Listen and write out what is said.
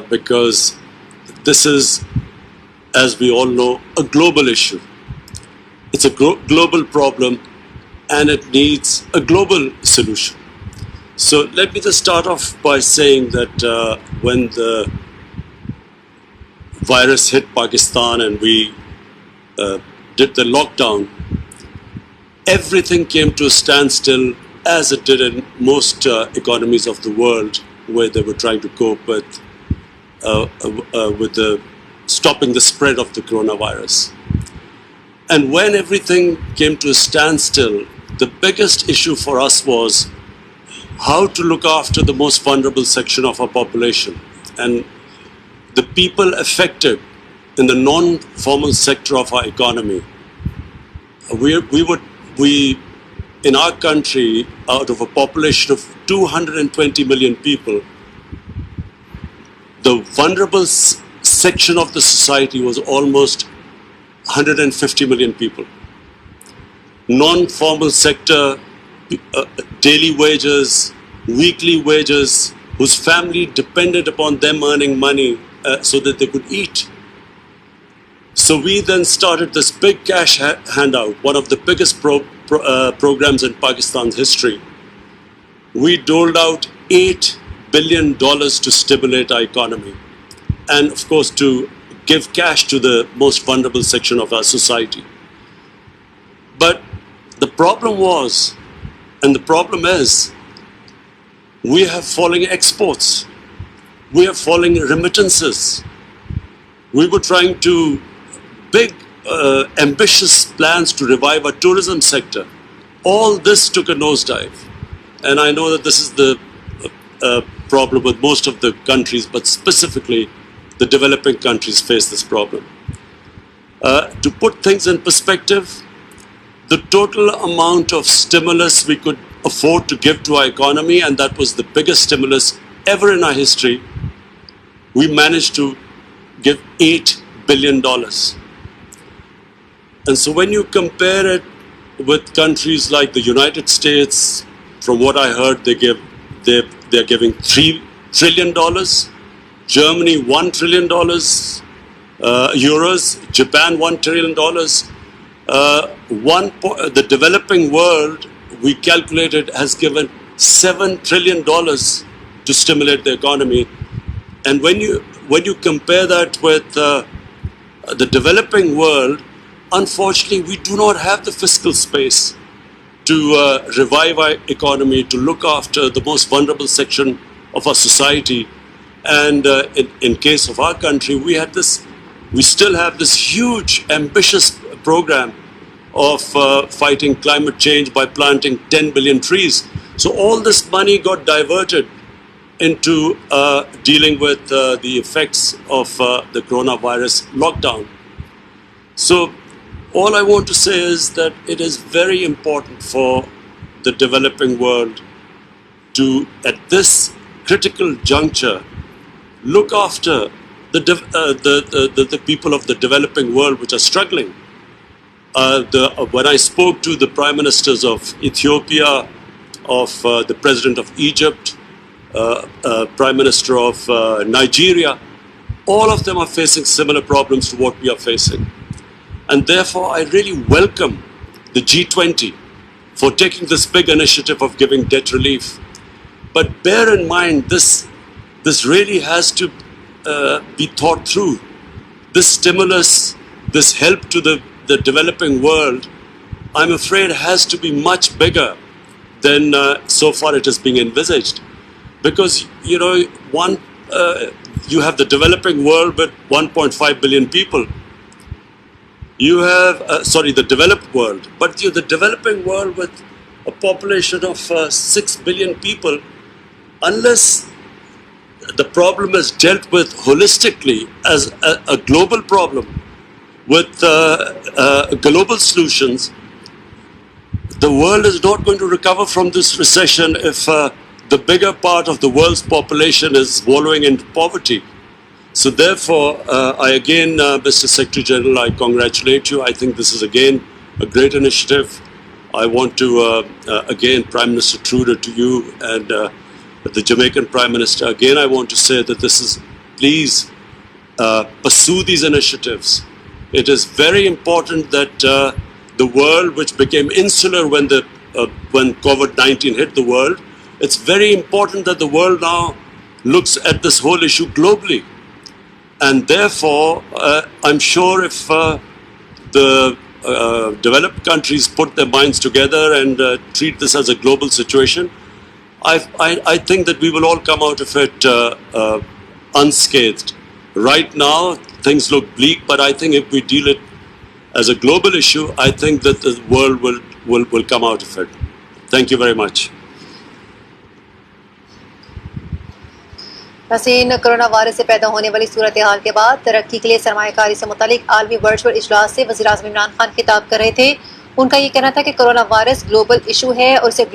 because this is, as we all know, a global issue. It's a global problem and it needs a global solution. So let me just start off by saying that when the virus hit Pakistan and we did the lockdown, everything came to a standstill, as it did in most economies of the world, where they were trying to cope with stopping the spread of the coronavirus. And when everything came to a standstill, the biggest issue for us was how to look after the most vulnerable section of our population. And the people affected in the non-formal sector of our economy. We in our country, out of a population of 220 million people, the vulnerable section of the society was almost 150 million people. Non-formal sector, daily wages, weekly wages, whose family depended upon them earning money so that they could eat. So we then started this big cash handout, one of the biggest programs in Pakistan's history. We doled out $8 billion to stimulate our economy and, of course, to give cash to the most vulnerable section of our society. But the problem was, and the problem is, we have falling exports. We have falling remittances. We were trying to big, ambitious plans to revive our tourism sector. All this took a nosedive. And I know that this is the problem with most of the countries, but specifically the developing countries face this problem. To put things in perspective, the total amount of stimulus we could afford to give to our economy, and that was the biggest stimulus ever in our history, we managed to give $8 billion. And so when you compare it with countries like the United States, from what I heard, they're giving $3 trillion, Germany $1 trillion, euros, Japan $1 trillion. The developing world, we calculated, has given $7 trillion to stimulate the economy. And when you compare that with the developing world, unfortunately, we do not have the fiscal space to revive our economy, to look after the most vulnerable section of our society. And in case of our country, we still have this huge, ambitious program of fighting climate change by planting 10 billion trees. So all this money got diverted into dealing with the effects of the coronavirus lockdown. So all I want to say is that it is very important for the developing world to, at this critical juncture, look after the people of the developing world which are struggling. When I spoke to the prime ministers of Ethiopia, of the president of Egypt, prime minister of Nigeria, all of them are facing similar problems to what we are facing. And therefore, I really welcome the G20 for taking this big initiative of giving debt relief. But bear in mind, this really has to be thought through. This stimulus, this help to the developing world, I'm afraid has to be much bigger than so far it is being envisaged. Because, you know, you have the developing world with 1.5 billion people. You have, the developed world, but the developing world with a population of 6 billion people, unless the problem is dealt with holistically as a global problem with global solutions, the world is not going to recover from this recession if the bigger part of the world's population is wallowing in poverty. So therefore, I again, Mr. Secretary General, I congratulate you. I think this is again a great initiative. I want to, again, Prime Minister Trudeau, to you and the Jamaican Prime Minister, again, I want to say that this is please pursue these initiatives. It is very important that the world, which became insular when COVID-19 hit the world, it's very important that the world now looks at this whole issue globally. And therefore, I'm sure if the developed countries put their minds together and treat this as a global situation, I think that we will all come out of it unscathed. Right now, things look bleak, but I think if we deal it as a global issue, I think that the world will come out of it. Thank you very much. हसीन corona virus से पैदा होने वाली सूरत हाल के बाद तरक्की के लिए सरमायाकारी से मुतालिक आलमी वर्चुअल इजलास से वज़ीर आज़म इमरान खान खिताब कर रहे थे। उनका ये कहना था कि कोरोना वायरस ग्लोबल इशू है और इसे